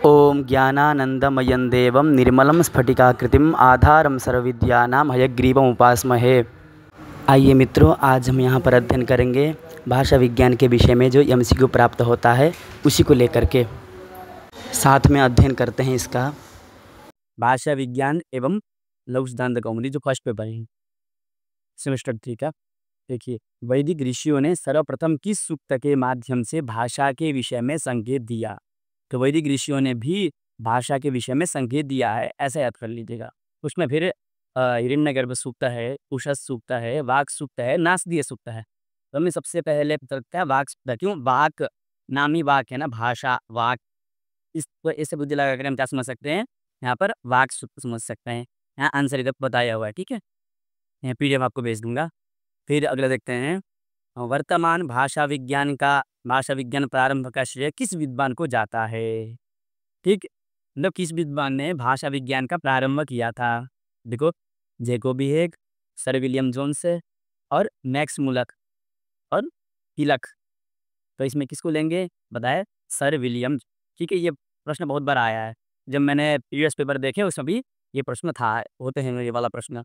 ओम ज्ञानानंदमयं देवं निर्मलं स्फटिकाकृतिम् आधारं सर्वविद्यानां हयग्रीवम् उपास्महे। आइए मित्रों, आज हम यहाँ पर अध्ययन करेंगे भाषा विज्ञान के विषय में जो एमसीक्यू प्राप्त होता है उसी को लेकर के साथ में अध्ययन करते हैं इसका भाषा विज्ञान एवं लघु सिद्धांत कौमुदी जो फर्स्ट पेपर है सेमेस्टर 3 का। देखिए, वैदिक ऋषियों ने सर्वप्रथम किस सूक्त के माध्यम से भाषा के विषय में संकेत दिया? तो वैदिक ऋषियों ने भी भाषा के विषय में संकेत दिया है, ऐसा याद कर लीजिएगा। उसमें फिर हिरण्यगर्भ सूक्त है, उषस सूक्त है, वाक सूक्त है, नासदीय सूक्त है। तो हमें सबसे पहले पता लगता है वाक सूक्त। क्यों? वाक नामी वाक है ना, भाषा वाक। इसको ऐसे बुद्धि लगा कर हम क्या समझ सकते हैं? यहाँ पर वाक सूक्त समझ सकते हैं। यहाँ आंसर इधर बताया हुआ है, ठीक है। यहाँ पीडीएफ आपको भेज दूंगा। फिर अगला देखते हैं, वर्तमान भाषा विज्ञान प्रारंभ का श्रेय किस विद्वान को जाता है? ठीक, मतलब किस विद्वान ने भाषा विज्ञान का प्रारंभ किया था? देखो, जैकोबी हेग, सर विलियम जोन्स और मैक्स मुलक और हिलक। तो इसमें किसको लेंगे? बताए, सर विलियम। ठीक है, ये प्रश्न बहुत बार आया है। जब मैंने प्रीवियस पेपर देखे उसमें भी ये प्रश्न था, होते हैं ये वाला प्रश्न।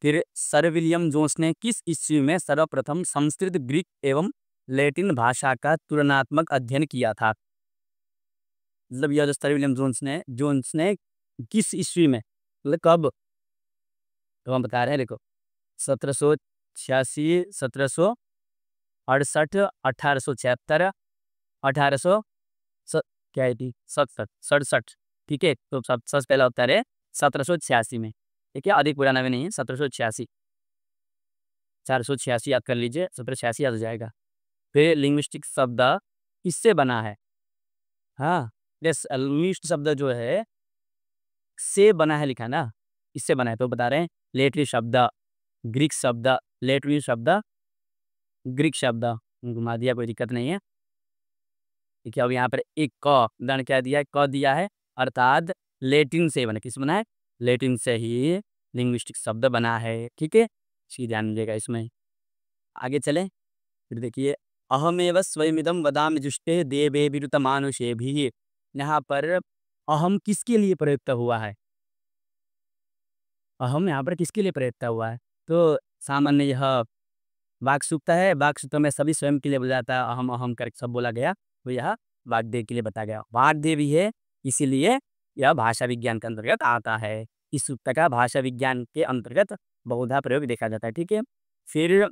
फिर सर विलियम जोन्स ने किस ईस्वी में सर्वप्रथम संस्कृत, ग्रीक एवं लैटिन भाषा का तुलनात्मक अध्ययन किया था? मतलब यह जो सर विलियम जोन्स ने किस ईस्वी में, मतलब कब? तो हम बता रहे हैं, देखो 1786, 1768, 1876, 1800 क्या है थी 67। ठीक है, तो सबसे पहला उत्तर है 1786 में। ठीक है, अधिक पुराना भी नहीं है, 1786। 486 याद कर लीजिए, 1786 याद हो जाएगा। फिर लिंग्विस्टिक शब्द किससे बना है? हाँ, यस, लिंग्विस्ट शब्द जो है से बना है, लिखा है ना, इससे बना है। तो बता रहे हैं, लेटरी शब्द, ग्रीक शब्द, लेटरी शब्द, ग्रीक शब्द। घुमा दिया, कोई दिक्कत नहीं है। ठीक है, अब यहाँ पर एक क दंड क्या दिया है? क दिया है, अर्थात लेटिन से बना। किस बना है? लेटिन से ही लिंग्विस्टिक शब्द बना है। ठीक है, इसी ध्यान दीजिएगा इसमें। आगे चलें, फिर देखिए, अहमेव स्वयमिदं वदामि जुष्टे देवे विरुत मानुषे भी। यहाँ पर अहम किसके लिए प्रयुक्त हुआ है? अहम यहाँ पर किसके लिए प्रयुक्त हुआ है? तो सामान्य यह वाक सूक्त है। वाक सूक्त में सभी स्वयं के लिए बोला जाता है, अहम अहम करके सब बोला गया, तो यह वाग्देव के लिए बताया गया। वाग्देव ही है, इसीलिए यह भाषा विज्ञान के अंतर्गत आता है। इस सूक्त का भाषा विज्ञान के अंतर्गत बहुधा प्रयोग देखा जाता है। ठीक है, फिर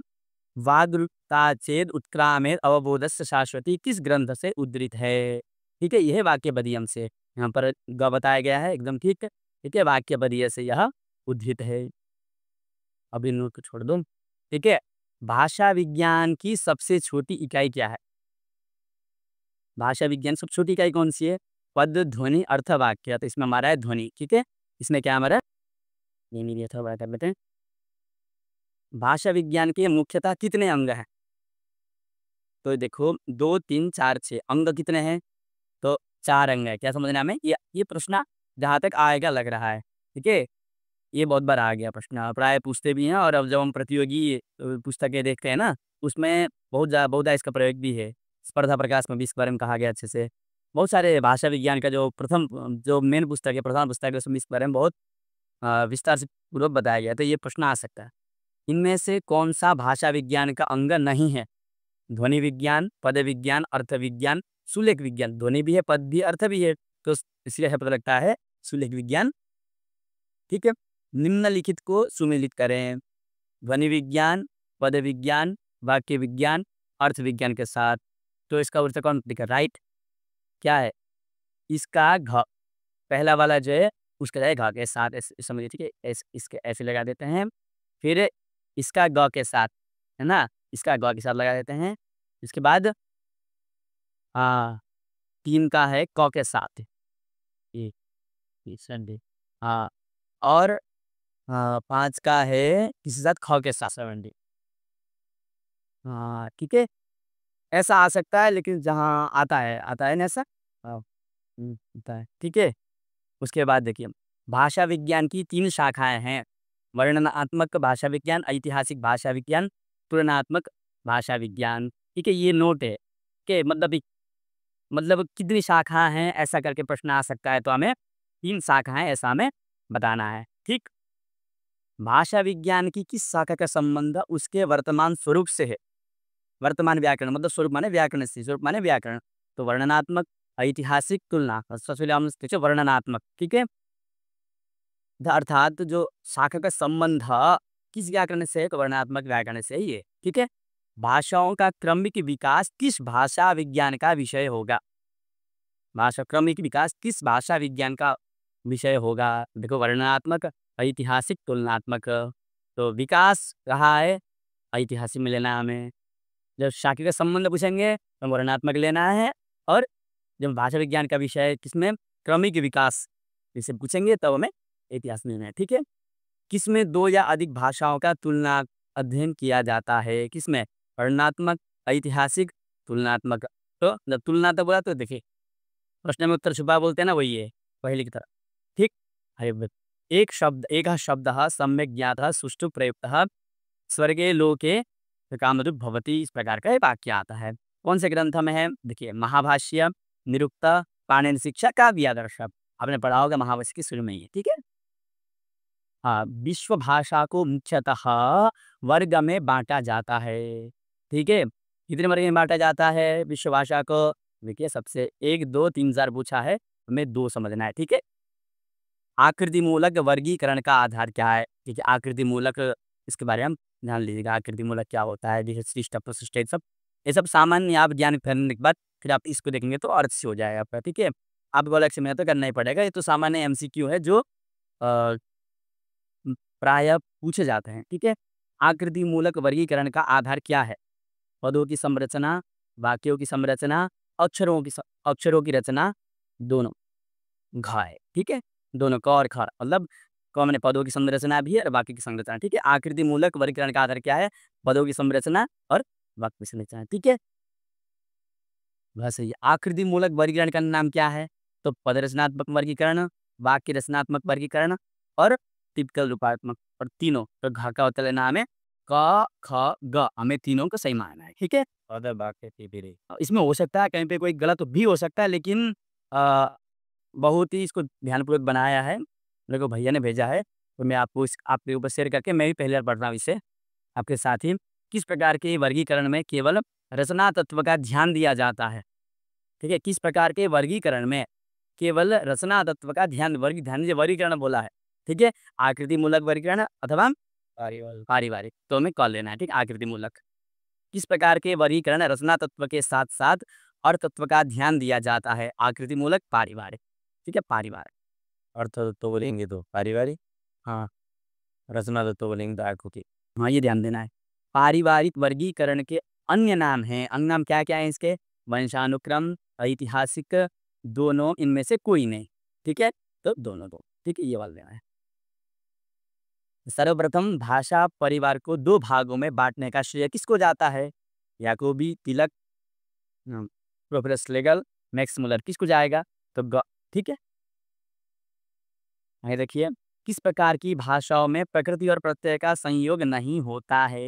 वाग्रुता चेद उत्क्रामेद अवबोधस्य शाश्वती किस ग्रंथ से उद्धृत है? ठीक है, यह वाक्य बदियम से यहाँ पर ग बताया गया है, एकदम ठीक है। ठीक है, वाक्य बदिय से यह उद्धृत है। अब इन लोग को छोड़ दो। ठीक है, भाषा विज्ञान की सबसे छोटी इकाई क्या है? भाषा विज्ञान सबसे छोटी इकाई कौन सी है? पद, ध्वनि, अर्थ, वाक्य। तो इसमें हमारा है ध्वनि। ठीक है, इसमें क्या हमारा ये नहीं दिया था, बड़ा कर लेते हैं। भाषा विज्ञान के मुख्यतः कितने अंग हैं? तो देखो, 2, 3, 4, 6 अंग कितने हैं? तो 4 अंग है। क्या समझना हमें? ये प्रश्न जहाँ तक आएगा लग रहा है। ठीक है, ये बहुत बार आ गया प्रश्न, प्राय पूछते भी हैं। और अब जब हम प्रतियोगी पुस्तकें देखते हैं ना, उसमें बहुधा इसका प्रयोग भी है। स्पर्धा प्रकाश में भी इसके बारे में कहा गया अच्छे से। बहुत सारे भाषा विज्ञान का जो प्रथम जो मेन पुस्तक है, प्रधान पुस्तक है, उसमें इसके बारे में बहुत विस्तार से पूर्वक बताया गया। तो ये प्रश्न आ सकता है, इनमें से कौन सा भाषा विज्ञान का अंग नहीं है? ध्वनि विज्ञान, पद विज्ञान, अर्थ विज्ञान, सुलेख विज्ञान। ध्वनि भी है, पद भी, अर्थ भी है, तो इसलिए पता लगता है सुलेख विज्ञान। ठीक है, निम्नलिखित को सुमेलित करें, ध्वनि विज्ञान, पद विज्ञान, वाक्य विज्ञान, अर्थ विज्ञान के साथ। तो इसका उत्तर कौन दिखा? राइट क्या है? इसका घ, पहला वाला जो है उसका जाए घ के साथ, ऐसे समझिए। ठीक है, इसके ऐसे लगा देते हैं। फिर इसका ग के साथ, है ना, इसका ग के साथ लगा देते हैं। इसके बाद हाँ, 3 का है क के साथ, ये संडे। हाँ, और 5 का है किसी साथ ख के साथ, 70। हाँ, ठीक है, ऐसा आ सकता है, लेकिन जहाँ आता है ना ऐसा। हाँ, होता है। ठीक है, उसके बाद देखिए, भाषा विज्ञान की 3 शाखाएं हैं, वर्णनात्मक भाषा विज्ञान, ऐतिहासिक भाषा विज्ञान, तुलनात्मक भाषा विज्ञान। ठीक है, ये नोट है कि मतलब मतलब कितनी शाखा हैं, ऐसा करके प्रश्न आ सकता है। तो हमें 3 शाखाएँ ऐसा हमें बताना है, ठीक? भाषा विज्ञान की किस शाखा का संबंध उसके वर्तमान स्वरूप से है? वर्तमान व्याकरण मतलब स्वरूप माने व्याकरण से, स्वरूप माने व्याकरण। तो वर्णनात्मक, ऐतिहासिक, तुलना, सबसे हम देखिए वर्णनात्मक, ठीक है? अर्थात जो शाखा का संबंध किस व्याकरण से है? तो वर्णनात्मक व्याकरण से ही है, ठीक है? भाषाओं का क्रमिक विकास किस भाषा विज्ञान का विषय होगा? भाषा क्रमिक विकास किस भाषा विज्ञान का विषय होगा? देखो वर्णनात्मक, ऐतिहासिक, तुलनात्मक। तो विकास रहा है, ऐतिहासिक में लेना है हमें। जब शाखा का संबंध पूछेंगे तो वर्णनात्मक लेना है, और जब भाषा विज्ञान का विषय किसमें क्रमिक विकास इसे पूछेंगे तब हमें इतिहास में लेना है, ठीक है? किसमें 2 या अधिक भाषाओं का तुलना अध्ययन किया जाता है? किसमें? वर्णनात्मक, ऐतिहासिक, तुलनात्मक। तो जब तुलनात्मक बोला तो देखिए प्रश्न में उत्तर छुपा बोलते हैं ना, वही है पहले की तरह, ठीक? अरे एकः शब्दः सम्यक् ज्ञातः सुष्ठु प्रयुक्तः स्वर्गे लोके कामधुक् भवति, इस प्रकार का एक वाक्य आता है। कौन से ग्रंथ में है? देखिए महाभाष्य, निरुक्ता, पाणिनि शिक्षा, काव्यादर्श। आपने पढ़ा होगा महाभाष्य की शुरू में ही है, ठीक है? हाँ, विश्व भाषा को मुख्यतः वर्ग में बाँटा जाता है, ठीक है? कितने वर्ग में बाँटा जाता है विश्व भाषा को? देखिए सबसे 1, 2, 3, 4 पूछा है, हमें 2 समझना है, ठीक है? आकृति मूलक वर्गीकरण का आधार क्या है? ठीक है, आकृति मूलक इसके बारे में हम ध्यान लीजिएगा, आकृति मूलक क्या होता है? जैसे सृष्ट, अपसृष्ट, ये सब सामान्य आप ज्ञान करने के बाद फिर आप इसको देखेंगे तो अर्थ से हो जाएगा आपका, ठीक है? आपको अलग से मेहनत तो करना ही पड़ेगा, ये तो सामान्य एमसीक्यू है जो अ, प्रायः पूछे जाते हैं, ठीक है? आकृति मूलक वर्गीकरण का आधार क्या है? पदों की संरचना, वाक्यों की संरचना, अक्षरों की रचना, दोनों। घ है, ठीक है? दोनों क और ख मतलब क माने पदों की संरचना भी है और वाक्य की संरचना, ठीक है? आकृति मूलक वर्गीकरण का आधार क्या है? पदों की संरचना और वाक्य की संरचना, ठीक है? वह सही है। आकृति मूलक वर्गीकरण का नाम क्या है? तो पद रचनात्मक वर्गीकरण, वाक्य रचनात्मक वर्गीकरण और टिपिकल रूपात्मक, और तीनों तो घ का उत्तर लेना हमें क, ख, ग, हमें तीनों को सही मानना है, ठीक है? अदर वाक्य की भी इसमें हो सकता है कहीं पे कोई गलत भी हो सकता है, लेकिन बहुत ही इसको ध्यानपूर्वक बनाया है, मेरे को भैया ने भेजा है, तो मैं आपको आपके ऊपर शेयर करके मैं भी पहली बार पढ़ रहा हूँ इसे आपके साथ ही। किस प्रकार के वर्गीकरण में केवल रचना तत्व का ध्यान दिया जाता है? ठीक है, किस प्रकार के वर्गीकरण में केवल रचना तत्व का ध्यान जो वर्गीकरण बोला है, ठीक है? आकृति मूलक वर्गीकरण अथवा पारिवारिक पारिवारिक, तो हमें क लेना है, ठीक? आकृति मूलक। किस प्रकार के वर्गीकरण रचना तत्व के साथ-साथ अर्थ तत्व का ध्यान दिया जाता है? आकृति मूलक, पारिवारिक, ठीक है? पारिवारिक। अर्थ तो बोलेंगे तो पारिवारिक, हाँ, रचना तो बोलेंगे तो आकृति। हाँ, ये ध्यान देना है। पारिवारिक वर्गीकरण के अन्य नाम हैं, अन्य नाम क्या-क्या हैं इसके? वंशानुक्रम, ऐतिहासिक, दोनों, इनमें से कोई नहीं, ठीक है? तो दोनों दो, ठीक है? ये वाला लेना है। सर्वप्रथम भाषा परिवार को 2 भागों में बाँटने का श्रेय किसको जाता है? याकूबी, तिलक, प्रोफेसर श्लेगल, मैक्स मुलर, किसको जाएगा? तो ग, ठीक है? आगे देखिए, किस प्रकार की भाषाओं में प्रकृति और प्रत्यय का संयोग नहीं होता है?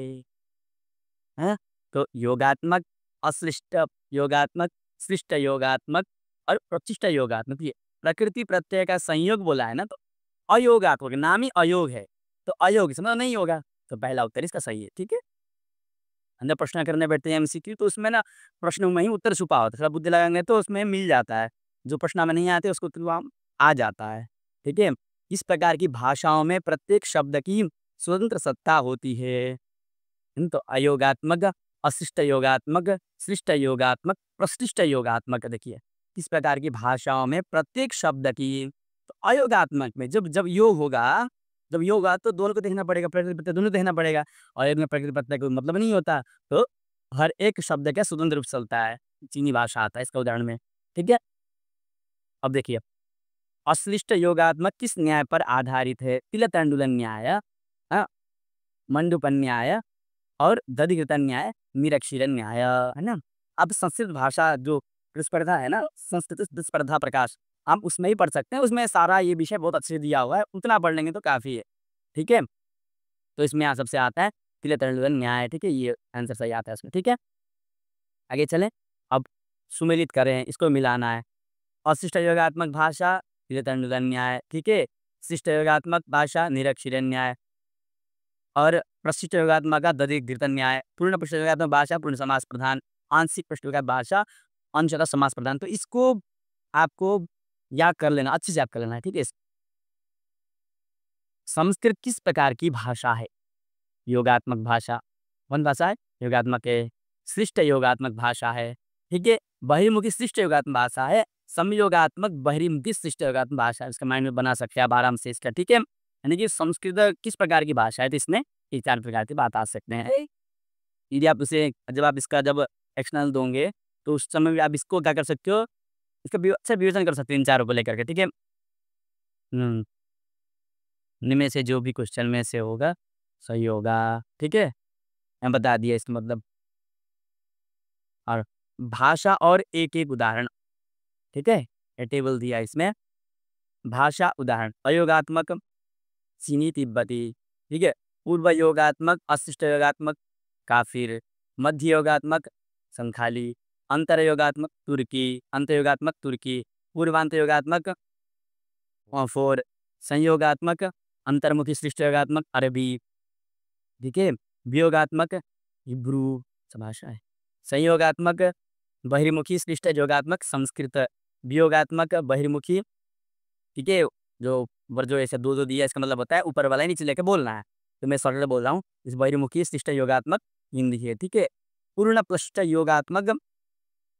हैं? तो योगात्मक, अशिष्ट योगात्मक, शिष्ट योगात्मक और प्रतिष्ठ योगात्मक। ये प्रकृति प्रत्यय का संयोग बोला है ना, तो अयोगात्मक, नाम ही अयोग है, तो अयोग इसमें नहीं होगा, तो पहला उत्तर इसका सही है, ठीक है? अंदर प्रश्न करने बैठते हैं एमसीक्यू, तो उसमें ना प्रश्न में ही उत्तर छुपा होता है, थोड़ा बुद्धि लगाएंगे तो उसमें मिल जाता है, जो प्रश्न में नहीं आते उसको उत्तर वहाँ आ जाता है, ठीक है? इस प्रकार की भाषाओं में प्रत्येक शब्द की स्वतंत्र सत्ता होती है। तो अयोगात्मक, अशिष्ट योगात्मक, शिष्ट योगात्मक, प्रतिष्ठ योगात्मक। देखिए, किस प्रकार की भाषाओं में प्रत्येक शब्द की, तो अयोगात्मक में जब जब योग होगा, तो दोनों को देखना पड़ेगा, प्रकृति प्रत्यय दोनों देखना पड़ेगा। अयोग में प्रकृति प्रत्यय कोई मतलब नहीं होता, तो हर एक शब्द का स्वतंत्र रूप से चलता है। चीनी भाषा आता है इसका उदाहरण में, ठीक है? अब देखिए, अश्लिष्ट योगात्मक किस न्याय पर आधारित है? तिलतंडुलन न्याय, हाँ, मंडूपन न्याय और दधिकृत न्याय, निरक्षीरन न्याय, है ना? अब संस्कृत भाषा जो प्रतिस्पर्धा है ना, संस्कृत प्रतिस्पर्धा प्रकाश, हम उसमें ही पढ़ सकते हैं, उसमें सारा ये विषय बहुत अच्छे से दिया हुआ है, उतना पढ़ लेंगे तो काफ़ी है, ठीक है? तो इसमें यहाँ सबसे आता है तिलतंडुलन न्याय, ठीक है? ये आंसर सही आता है इसमें, ठीक है? आगे चलें। अब सुमेलित करें, इसको मिलाना है। अशिष्ट योगात्मक भाषा न्याय, ठीक है। शिष्ट योगात्मक भाषा निरक्षर न्याय और प्रशिष्ट योगात्मक का दधिक न्याय। पूर्ण प्रशिष्ट योगात्मक भाषा पूर्ण समास प्रधान, आंशिक प्रशिष्ट योगात्मक भाषा अंशतः समास प्रधान। तो इसको आपको याद कर लेना, अच्छे से याद कर लेना है, ठीक है। संस्कृत किस प्रकार की भाषा है? योगात्मक भाषा। कौन भाषा है? योगात्मक है। शिष्ट योगात्मक भाषा है, ठीक है। बहिर्मुखी शिष्ट योगात्मक भाषा है। समयोगात्मक बहिर्मुखी शिष्ट योगात्मक भाषा है। इसका माइंड में बना सकते हैं आप आराम से इसका, ठीक है। यानी कि संस्कृत किस प्रकार की भाषा है, तो इसमें ये 4 प्रकार की बात आ सकते हैं। यदि आप उसे जब आप इसका जब एक्सटर्नल दोगे, तो उस समय भी आप इसको क्या कर सकते हो, इसका अच्छा विवेचन कर सकते हो इन चारों को लेकर के, ठीक है। इनमें से जो भी क्वेश्चन में से होगा सही होगा, ठीक है। मैं बता दिया इसका मतलब। और भाषा और एक-एक उदाहरण, ठीक है। ये टेबल दिया इसमें। भाषा उदाहरण अयोगात्मक चीनी तिब्बती, ठीक है। पूर्व योगात्मक अशिष्ट योगात्मक काफिर, मध्य योगात्मक संथाली, अंतर योगात्मक तुर्की, अंत योगात्मक तुर्की, पूर्वांत योगात्मक फोर, संयोगात्मक अंतर्मुखी सृष्ट योगात्मक अरबी, ठीक है। वियोगात्मक हिब्रू भाषा है। संयोगात्मक बहिर्मुखी सृष्ट योगात्मक संस्कृत, वियोगात्मक बहिर्मुखी, ठीक है। जो ऐसे दो दिया, इसका मतलब होता है ऊपर वाला ही नीचे लेके बोलना है। तो मैं सरल बोल रहा हूँ, इस बहिर्मुखी सृष्ट योगात्मक हिंदी है, ठीक है। पूर्ण पृष्ठ योगात्मक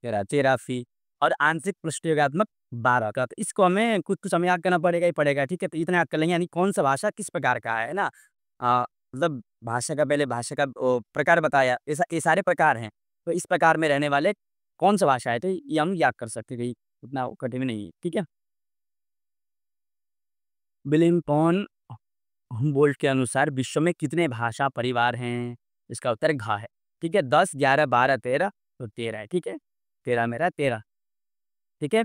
13 फी और आंशिक पृष्ठ योगात्मक 12 का। तो इसको हमें कुछ हमें याद करना पड़ेगा ही पड़ेगा, ठीक है। तो इतना याद कर लेंगे, यानी कौन सा भाषा किस प्रकार का है ना। मतलब भाषा का पहले भाषा का प्रकार बताया, ऐसा ये सारे प्रकार हैं। तो इस प्रकार में रहने वाले कौन सा भाषा है, तो ये हम याद कर सकते हैं, उतना कठिन नहीं है, ठीक है। विलियम पॉन हुम्बोल्ट के अनुसार विश्व में कितने भाषा परिवार हैं? इसका उत्तर घ है, ठीक है। 10, 11, 12, 13, तो 13 है, ठीक है। 13 मेरा 13, ठीक है।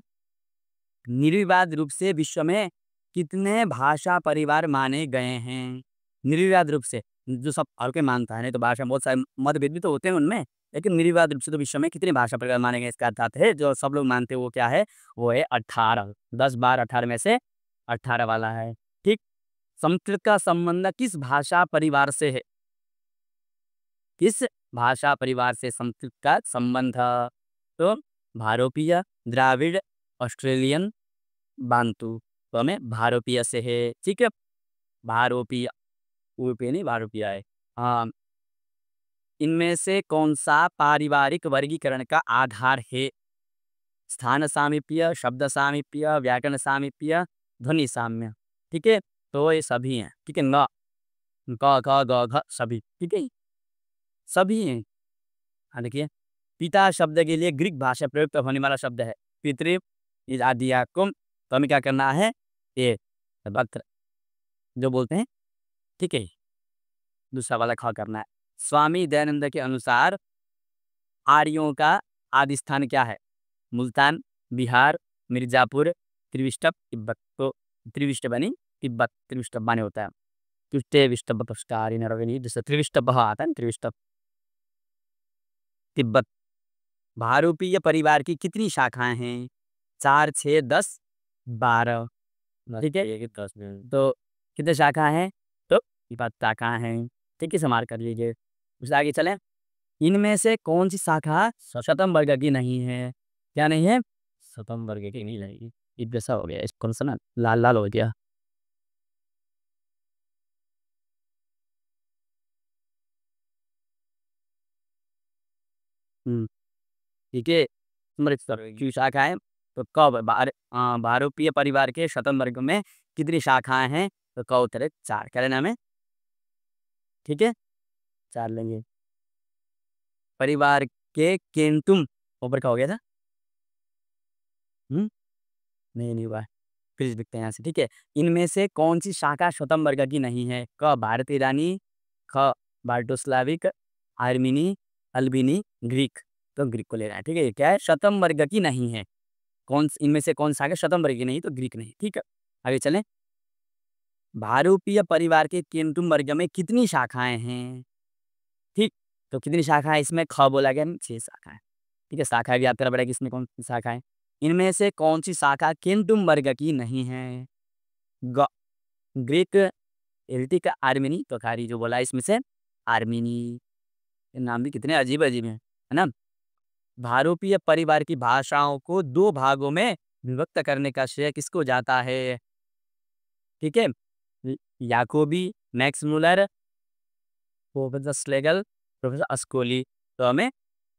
निर्विवाद रूप से विश्व में कितने भाषा परिवार माने गए हैं? निर्विवाद रूप से, जो सब हर कोई मानता है, नहीं तो भाषा बहुत सारे मतभेद भी तो होते हैं उनमें, लेकिन निर्विवाद रूप से तो विश्व में कितने भाषा परिवार माने गए, इसका अर्थ है जो सब लोग मानते हैं वो क्या है, वो है 18। 10, 12, 18 में से 18 वाला है, ठीक। संस्कृत का संबंध किस भाषा परिवार से है? किस भाषा परिवार से संस्कृत का संबंध? तो भारोपीय, द्राविड़, ऑस्ट्रेलियन, बांतु। तो हमें भारोपीय से है, ठीक है। भारोपीय, यूरोपीय नहीं, भारोपीय है। हाँ, इनमें से कौन सा पारिवारिक वर्गीकरण का आधार है? स्थान सामीप्य, शब्द सामीप्य, व्याकरण सामीप्य, ध्वनि साम्य, ठीक है। तो ये सभी हैं, ठीक है। न, क, ख, ग, घ, सभी, ठीक है, सभी हैं। हाँ, देखिए, पिता शब्द के लिए ग्रीक भाषा प्रयुक्त होने वाला शब्द है पितृ इज आदियाकुम। तो हमें क्या करना है, ये वक्र जो बोलते हैं, ठीक है। दूसरा वाला ख करना है। स्वामी दयानंद के अनुसार आर्यों का आदि स्थान क्या है? मुल्तान, बिहार, मिर्जापुर, त्रिविष्टप, तिब्बत। तो त्रिविष्ट बनी तिब्बत, त्रिविष्टप माने होता है तुष्टे विष्टप जैसे त्रिविष्टप आता है ना, त्रिविष्टप तिब्बत। भारूपीय परिवार की कितनी शाखाएं हैं? 4, 6, 10, 12, ठीक है। 10 तो कितने शाखा हैं? तो 7 शाखाएं हैं, ठीक है। समार कर लीजिए, उससे आगे चलें। इनमें से कौन सी शाखा शतम वर्ग की नहीं है? क्या नहीं है? शतम वर्ग की नहीं रहेगी। ये जैसा हो गया, इसको से ना लाल लाल हो गया। ठीक है। स्मृत की शाखाएं, तो कब भारोपीय परिवार के शतम वर्ग में कितनी शाखाएं हैं? तो क उत्तर 4, क्या लेना हमें, ठीक है। 4 लेंगे। परिवार के केंटुम ऊपर का हो गया था, नहीं हुआ है। फिर से लिखते हैं यहाँ से, ठीक है। इनमें से कौन सी शाखा स्वतम वर्ग की नहीं है? क भारतीय ईरानी, ख बाल्टोस्लाविक, आर्मीनी, अल्बिनी, ग्रीक। तो ग्रीक को ले रहा है, ठीक है। ये क्या है? शतम वर्ग की नहीं है। इनमें से कौन सा शाखा शतम वर्ग की नहीं, तो ग्रीक नहीं, ठीक है। आगे चलें। भारूपीय परिवार के केंटुम वर्ग में कितनी शाखाएं हैं? ठीक, तो कितनी शाखाएं इसमें? ख बोला गया, 6 शाखाएं, ठीक है, शाखा भी आपका पड़ेगा इसमें कौन सी शाखा है। इनमें से कौन सी शाखा केंटुम वर्ग की नहीं है। ग्रीक, एल्टिक, आर्मेनी, तो खारी जो बोला इसमें से आर्मेनी। ये नाम भी कितने अजीब अजीब है ना। भारोपीय परिवार की भाषाओं को दो भागों में विभक्त करने का श्रेय किसको जाता है। ठीक है, याकोबी, मैक्स मुलर, प्रोफेसर स्लेगल, प्रोफेसर अस्कोली। तो हमें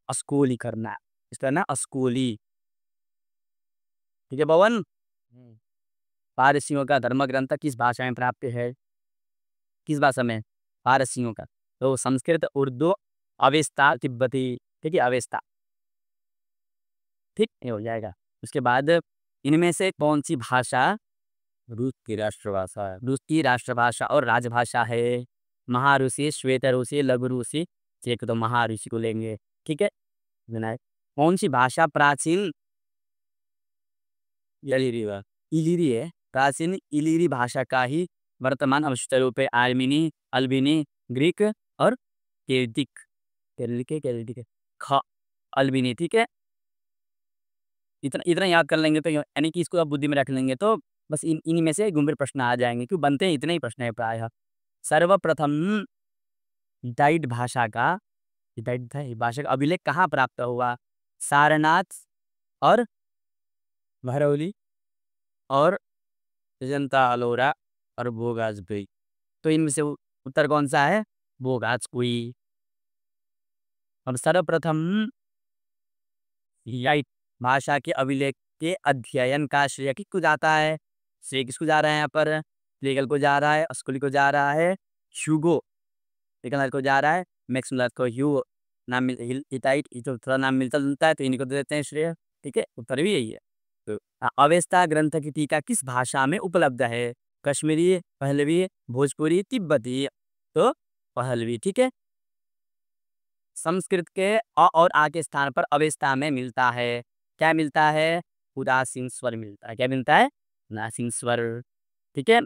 अस्कोली करना है, इसका ना अस्कोली। ठीक है पवन, पारसियों का धर्म ग्रंथ किस भाषा में प्राप्त है। किस भाषा में, पारसियों का। तो संस्कृत, उर्दू, अवेस्ता, तिब्बती। ठीक है, अवेस्ता। ठीक, ये हो जाएगा। उसके बाद इनमें से कौन सी भाषा रूस की राष्ट्रभाषा है। रूस की राष्ट्रभाषा और राजभाषा है। महारूसी, श्वेत रूसी, लघु रूसी। एक तो महारूसी को लेंगे। ठीक है विनायक। कौन सी भाषा प्राचीन इलीरी भाषा। इलीरी है। प्राचीन इलीरी भाषा का ही वर्तमान अवशिष्ट रूप है। आर्मीनी, अल्बीनी, ग्रीक और केल्टिक। केल्टिक ख अल्बीनी। ठीक है, इतना इतना याद कर लेंगे तो यानी कि इसको आप बुद्धि में रख लेंगे तो बस इन्हीं में से गंभीर प्रश्न आ जाएंगे, क्यों बनते हैं इतने ही प्रश्न है प्रायः। सर्वप्रथम हिटाइट भाषा का भाषा का अभिलेख कहाँ प्राप्त हुआ। सारनाथ और भरौली और अजंता, अलोरा और भोगाज भाई। तो इनमें से उत्तर कौन सा है, बोगाज कुई। अब सर्वप्रथम हिटाइट भाषा के अभिलेख के अध्ययन का श्रेय किसको जाता है। श्रेय किसको जा रहा है यहाँ पर, प्लेगल को जा रहा है, अस्कुली को जा रहा है, ह्यूगो लेकिन को जा रहा है, मैक्स मुलर को। ह्यू नाम हिटाइट जो थोड़ा नाम मिलता जुलता है तो इन्हीं को दे देते हैं श्रेय। ठीक है, उत्तर भी यही है। तो अवेस्ता ग्रंथ की टीका किस भाषा में उपलब्ध है। कश्मीरी, पहलवी, भोजपुरी, तिब्बती। तो पहलवी। ठीक है, संस्कृत के अ और आ के स्थान पर अवेस्ता में मिलता है। क्या मिलता है, उदासीन स्वर मिलता है। क्या मिलता है, उदासीन स्वर। ठीक है,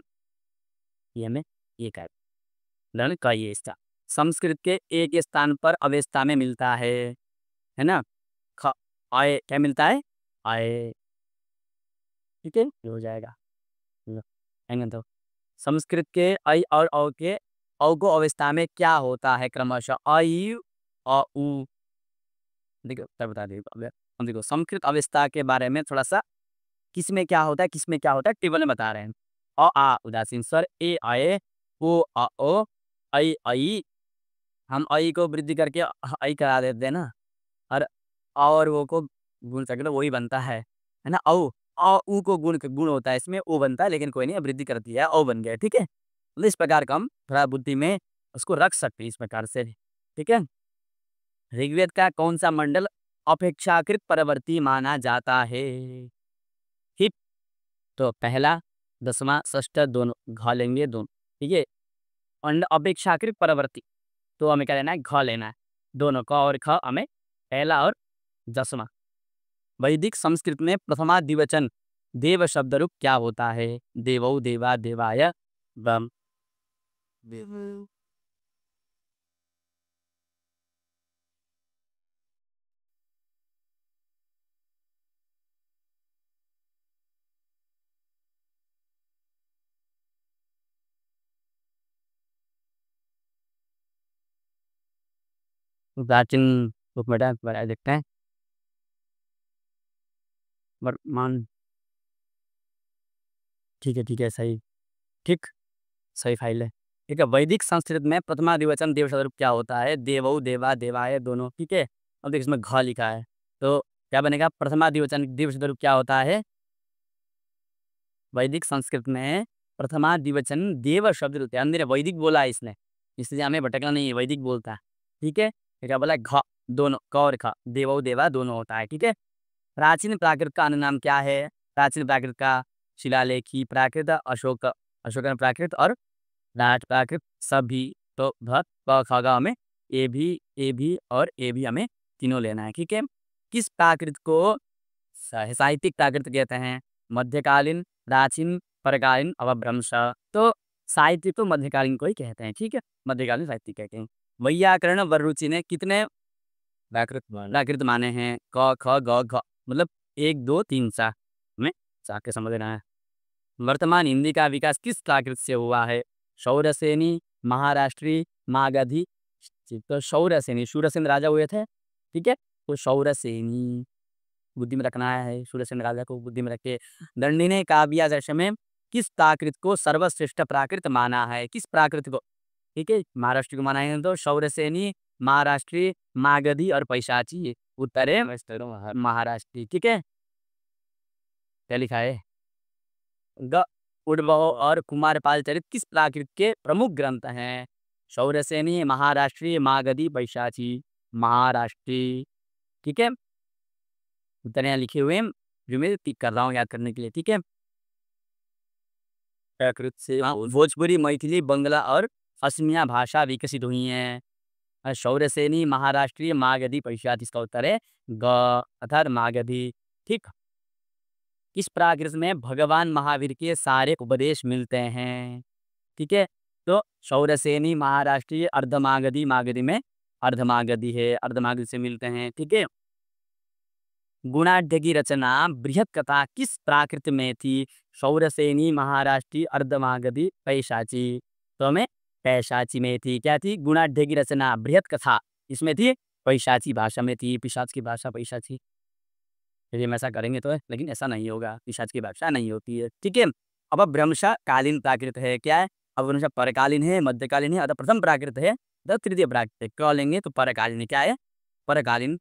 ये हमें ये का लर्ण का ये स्थान संस्कृत के एक स्थान पर अवेस्ता में मिलता है ना। ख आए क्या मिलता है, आए। ठीक है, ये हो जाएगा। तो संस्कृत के ऐ और औ के औ को अवस्था में क्या होता है क्रमशः, आई और उ। देखो उत्तर बता दीजिए। हम देखो संस्कृत अवस्था के बारे में थोड़ा सा, किसमें क्या होता है किसमें क्या होता है टेबल में बता रहे हैं। अ आ उदासीन स्वर, ए आए, ओ आ ओ, ऐ हम आई को वृद्धि करके आई करा देते हैं ना, और वो को गुण सके तो वही बनता है ना। औ उ को गुण होता है, इसमें ओ बनता है, लेकिन कोई नहीं, वृद्धि कर दिया ओ बन गया। ठीक है, मतलब इस प्रकार का हम थोड़ा बुद्धि में उसको रख सकते हैं इस प्रकार से। ठीक है, ऋग्वेद का कौन सा मंडल अपेक्षाकृत परवर्ती माना जाता है। ठीक, तो पहला, 10वां, षष्ठ दोनों घ लेंगे दोनों। ठीक है, अपेक्षाकृत परवर्ती तो हमें क्या लेना है, घ लेना है। दोनों क और ख हमें पहला और 10वां। वैदिक संस्कृत में प्रथमा द्विवचन देव शब्द रूप क्या होता है। देवौ, देवा, देवाय, वम। प्राचीन रूप में देखते हैं वर्तमान। ठीक है सही। ठीक, सही फाइल है। ठीक है, वैदिक संस्कृत में प्रथमा द्विवचन देव शब्द रूप क्या होता है। देवौ, देवा, देवाय दोनों। ठीक है, अब देखिए इसमें घ लिखा है तो क्या बनेगा, प्रथमा द्विवचन देव शब्द रूप क्या होता है। वैदिक संस्कृत में प्रथमा द्विवचन देव शब्द रूप, अंदर वैदिक बोला है इसने, इसलिए हमें भटकना नहीं है, वैदिक बोलता है। ठीक है, क्या बोला, घ दोनों क और ख, देवौ देवा दोनों होता है। ठीक है, प्राचीन प्राकृत का अन्य नाम क्या है। प्राचीन प्राकृत का शिलालेखी प्राकृत, अशोक अशोकन प्राकृत और राज प्राकृत सभी। तो भ प ख ग हमें ए भी और ए भी हमें तीनों लेना है। ठीक है, किस प्राकृत को साहित्यिक प्राकृत कहते हैं। मध्यकालीन, प्राचीन, परकालीन, अपभ्रंश। तो साहित्यिक तो मध्यकालीन को ही कहते हैं। ठीक है, मध्यकालीन साहित्यिक कहते हैं। वैयाकरण वररुचि ने कितने प्राकृत मान प्राकृत माने हैं क ख ग घ, मतलब 1 2 3 सा में सा के समझना है। वर्तमान हिंदी का विकास किस प्राकृत से हुआ है? शौरसेनी, महाराष्ट्री, मागधी। तो शौरसेनी, शूरसेन राजा हुए थे, ठीक है? तो शौरसेनी बुद्धि में रखना है, शूरसेन राजा को बुद्धि में रख के। दंडी ने काव्यादर्श में किस प्राकृत को सर्वश्रेष्ठ प्राकृत माना है? किस प्राकृत को? ठीक है, महाराष्ट्र को माना है तो शौरसेनी, महाराष्ट्री, मागधी और पैशाची। उत्तर है महाराष्ट्री, ठीक है? क्या लिखा है? ग उद्भव और कुमारपाल चरित किस प्राकृत के प्रमुख ग्रंथ हैं? शौरसेनी, महाराष्ट्री, मागधी, पैशाची। महाराष्ट्री, ठीक है? उत्तर यहाँ लिखे हुए हैं, जो मैं टिक कर रहा हूँ याद करने के लिए, ठीक है? प्राकृत से हाँ, भोजपुरी, मैथिली, बंगला और असमिया भाषा विकसित हुई हैं। शौरसेनी, महाराष्ट्री, मागधी, पैशाची। इसका उत्तर है ग अर्थात मागधी, ठीक। किस प्राकृत में भगवान महावीर के सारे उपदेश मिलते हैं? ठीक है, तो शौरसेनी, महाराष्ट्री, अर्धमागधी, मागधी में अर्धमागधी है, अर्धमागधी से मिलते हैं, ठीक है। गुणाढ्य की रचना बृहत कथा किस प्राकृत में थी? शौरसेनी, महाराष्ट्री, अर्धमागधी, पैशाची। तो हमें पैशाची में थी। क्या थी? गुणाढ्य की रचना बृहत कथा इसमें थी, पैशाची भाषा में थी। पिशाच की भाषा पैशाची। यदि हम ऐसा करेंगे तो है, लेकिन ऐसा नहीं होगा, पिशाच की भाषा नहीं होती है, ठीक है। अब भ्रमशः कालीन प्राकृत है, क्या है? अब भ्रमशः परकालीन है, मध्यकालीन है, अतः प्रथम प्राकृत है, अतः तृतीय प्राकृत है। क्यों लेंगे तो परकालीन क्या है? परकालीन।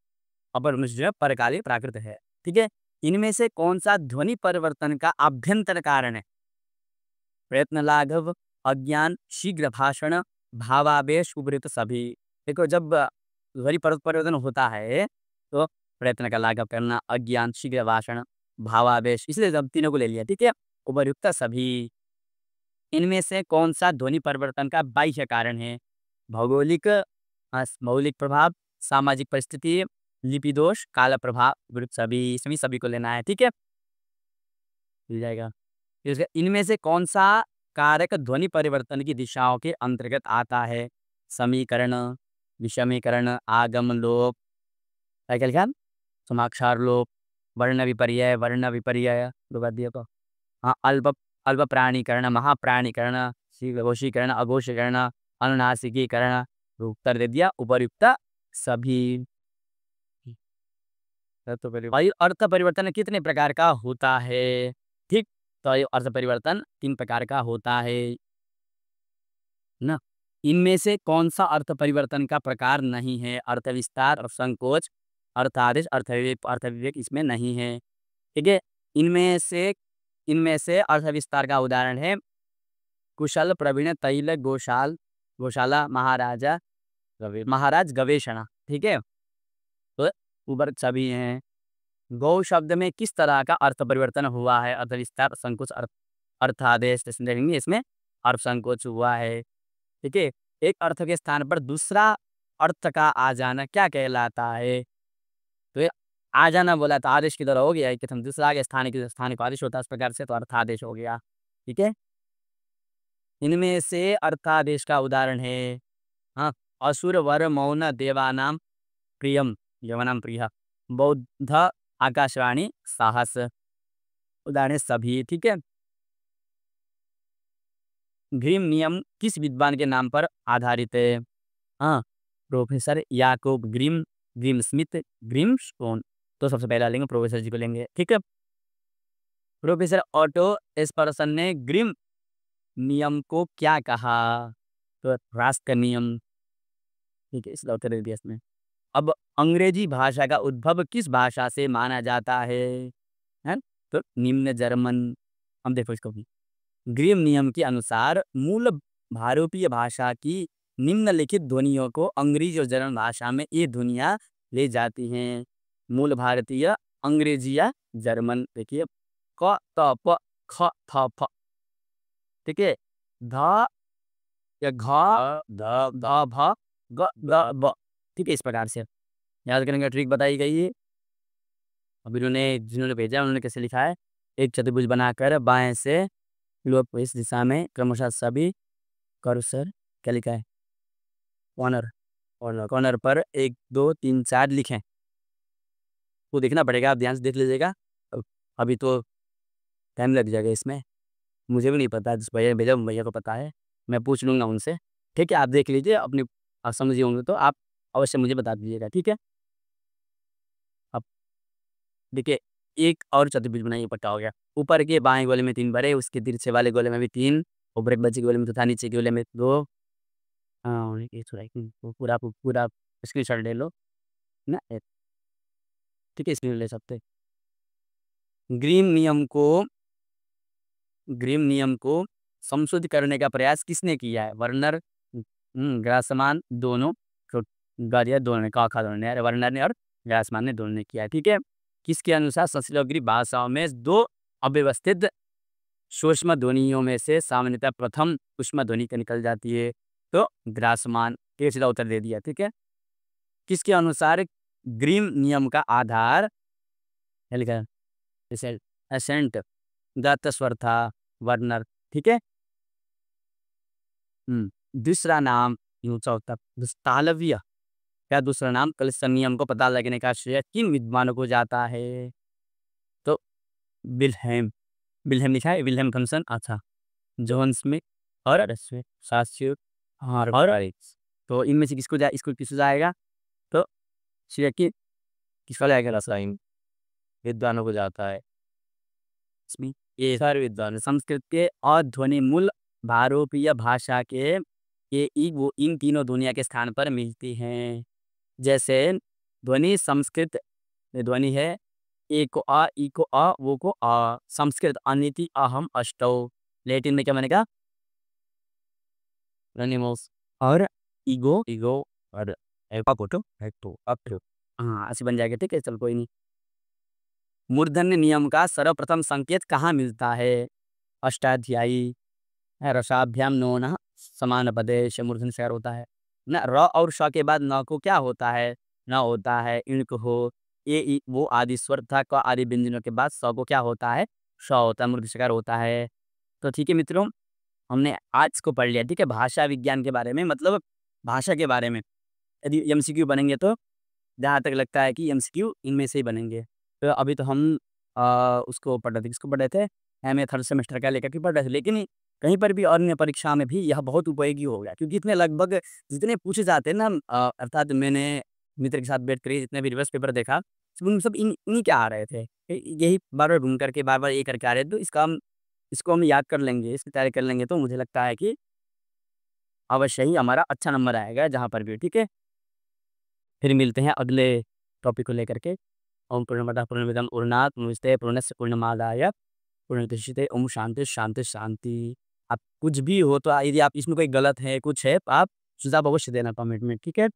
अपर मनुष्य जो है परकालीन प्राकृत है, ठीक है। इनमें से कौन सा ध्वनि परिवर्तन का आभ्यंतर कारण है? प्रयत्न लाघव, अज्ञान, शीघ्र भाषण, भावावेश, उपर्युक्त सभी। देखो जब ध्वनि परिवर्तन होता है तो प्रयत्न का लाघव करना, अज्ञान, शीघ्र भाषण, भावावेश, इसलिए जब तीनों को ले लिया, ठीक है। उपर्युक्त सभी। इनमें से कौन सा ध्वनि परिवर्तन का बाह्य कारण है? भौगोलिक, मौलिक प्रभाव, सामाजिक परिस्थिति, लिपि दोष, काला प्रभाव, विरुद्ध सभी। सभी सभी को लेना है, ठीक है, मिल जाएगा। इनमें से कौन सा कारक ध्वनि परिवर्तन की दिशाओं के अंतर्गत आता है? समीकरण, विषमीकरण, आगम लोप, क्या लिखा? समाक्षार लोप, वर्ण विपर्यय, दो बात दिया तो। हाँ, अल्प अल्प प्राणीकरण, महाप्राणीकरण, शीघ्रघोषीकरण, अघोषीकरण, अनुनासिकीकरण। उत्तर दे दिया उपर्युक्त सभी। तो पहले वायु अर्थ परिवर्तन कितने प्रकार का होता है? ठीक, तो वायु अर्थ परिवर्तन 3 प्रकार का होता है ना। इनमें से कौन सा अर्थ परिवर्तन का प्रकार नहीं है? अर्थ विस्तार, अर्थ संकोच, अर्थ आदेश, अर्थ विवेक इसमें नहीं है, ठीक है। इनमें से अर्थ विस्तार का उदाहरण है कुशल, प्रवीण, तैल, गौशाला, रवि महाराज, गवेषणा, ठीक है। तो ऊपर सभी हैं। गौ शब्द में किस तरह का अर्थ परिवर्तन हुआ है? अर्थ विस्तार, संकोच, अर्थादेश, जैसे देखेंगे इसमें अर्थ संकोच हुआ है, ठीक है। एक अर्थ के स्थान पर दूसरा अर्थ का आ जाना क्या कहलाता है? तो ये आ जाना बोला तो आदेश की तरह हो गया, कि हम दूसरा के स्थान को आदेश होता है, इस प्रकार से तो अर्थादेश हो गया, ठीक है। इनमें से अर्थादेश का उदाहरण है, हाँ, असुर, वर, मौन, देवानाम प्रियम, देवानाम प्रिय, बौद्ध, आकाशवाणी, साहस। उदाहरण है सभी, ठीक है। ग्रीम नियम किस विद्वान के नाम पर आधारित है? हाँ, professor Yakub Graeme, Graeme Smith, Graeme Stone. तो सबसे पहला लेंगे प्रोफेसर जी को लेंगे, ठीक है। प्रोफेसर ऑटो एस्पर्सन ने ग्रीम नियम को क्या कहा? तो राष्ट्र का नियम, ठीक है, इसका उत्तर दे दिया इसमें। अब अंग्रेजी भाषा का उद्भव किस भाषा से माना जाता है? तो निम्न जर्मन। हम देखो इसको भी, ग्रीम नियम के अनुसार मूल भारतीय भाषा की निम्नलिखित ध्वनियों को अंग्रेजी और जर्मन भाषा में ये ध्वनियाँ ले जाती हैं। मूल भारतीय, अंग्रेजी या जर्मन। देखिए क, त, प, ख, थ, फ, ठीक है। ध या घ, ध, ध, भ, ग, ग, ब, ठीक है। इस प्रकार से याद करने का ट्रिक बताई गई है। अब जिन्होंने भेजा उन्होंने कैसे लिखा है? एक चतुर्भुज बनाकर बाएं से लोग इस दिशा में क्रमशः सभी करो सर, क्या लिखा है? ऑनर, कॉर्नर पर 1 2 3 4 लिखें। वो देखना पड़ेगा, आप ध्यान से देख लीजिएगा। अभी तो टाइम लग जाएगा इसमें, मुझे भी नहीं पता, जिस भैया ने भेजा उन भैया को पता है, मैं पूछ लूँगा उनसे। ठीक है, आप देख लीजिए अपनी, आप समझे होंगे तो आप अवश्य मुझे बता दीजिएगा, ठीक है? अब देखिए, एक और चतुर्भुज बनाइए, पक्का हो गया। ऊपर के बाएँ गोले में 3 भरे, उसके तिरछे वाले गोले में भी 3, और ब्रेक बचे के गोले में तथा नीचे के गोले में 2। ये थोड़ा पूरा पूरा स्क्रीनशॉट ले लो ना, ठीक है, स्क्रीन ले सकते हैं। ग्रीम नियम को ग्रीम नियम को संशोधित करने का प्रयास किसने किया है? वर्नर, ग्रासमान दोनों, तो गार्डिया दोनों ने, काखा दोनों ने, वर्नर ने और ग्रासमान ने दोनों ने किया है, ठीक है? किसके अनुसार संश्लिष्ट भाषाओं में 2 अव्यवस्थित सूक्ष्म ध्वनियों में से सामान्यतः प्रथम सूक्ष्म ध्वनि निकल जाती है? तो ग्रासमान, ये सीधा उत्तर दे दिया, ठीक है? किसके अनुसार ग्रीम नियम का आधार क्या लिखा है? एसेंट दत्त स्वर था, वर्नर, ठीक है? दूसरा नाम ऊंचा होता तालव्य, क्या दूसरा नाम कलिस्टर नियम को पता लगने का श्रेय किन विद्वानों को जाता है? तो विल्हेम, विल्हेम लिखा है, विल्हेम थॉमसन, अच्छा, जॉन स्मिथ और रस्वे शास्त्री और अरिक्स। तो इनमें से इसको किसको जाएगा? तो श्रेय किसका जाएगा? रसायन विद्वानों को जाता है। इसमें ये सारे विद्वान संस्कृत के अध्वनि मूल भारोपीय भाषा के ये वो इन तीनों दुनिया के स्थान पर मिलती हैं। जैसे ध्वनि संस्कृत में ध्वनि है, ए को आ, ई को आ, वो को आ। संस्कृत अनिति अहम अष्टौ, लैटिन में क्या बनेगा? एनिमल्स, और ईगो, ईगो और एपोटो हेक्टो अपटो। हाँ ऐसे बन जाएगा, ठीक है, चल कोई नहीं। मूर्धन्य नियम का सर्वप्रथम संकेत कहाँ मिलता है? अष्टाध्यायी है, रसाभ्याम नो न समान पदे से मूर्धन्य शहर होता है ना। र और श के बाद न को क्या होता है? न होता है। इणक हो, ए ई वो आदि स्वर था, क आदि व्यंजनों के बाद स को क्या होता है? श होता है, मूर्धन्य शकार होता है। तो ठीक है मित्रों, हमने आज को पढ़ लिया, ठीक है, भाषा विज्ञान के बारे में, मतलब भाषा के बारे में। यदि एमसीक्यू बनेंगे तो जहाँ तक लगता है कि एमसीक्यू इनमें से ही बनेंगे। तो अभी तो हम उसको पढ़ रहे थे, किसको पढ़ रहे थे? एमए थर्ड सेमेस्टर का लेकर के पढ़ रहे थे, लेकिन कहीं पर भी अन्य परीक्षा में भी यह बहुत उपयोगी हो गया, क्योंकि इतने लगभग जितने पूछे जाते हैं ना, अर्थात मैंने मित्र के साथ बैठ कर जितने भी रिवर्स पेपर देखा, उन सब इन्हीं के आ रहे थे। यही बार बार घूम करके बार बार ये करके आ रहे थे। तो इसको हम याद कर लेंगे, इसकी तैयारी कर लेंगे, तो मुझे लगता है कि अवश्य ही हमारा अच्छा नंबर आएगा जहाँ पर भी, ठीक है। फिर मिलते हैं अगले टॉपिक को लेकर के। ओम पूर्णमदः पूर्णमिदं पूर्णात् पूर्णमुदच्यते पूर्णस्य पूर्णमादाय पूर्णमेवावशिष्यते। ओम शांति शांति शांति। आप कुछ भी हो तो यदि आप इसमें कोई गलत है, कुछ है, तो आप सुझाव अवश्य देना कमेंट में, ठीक है।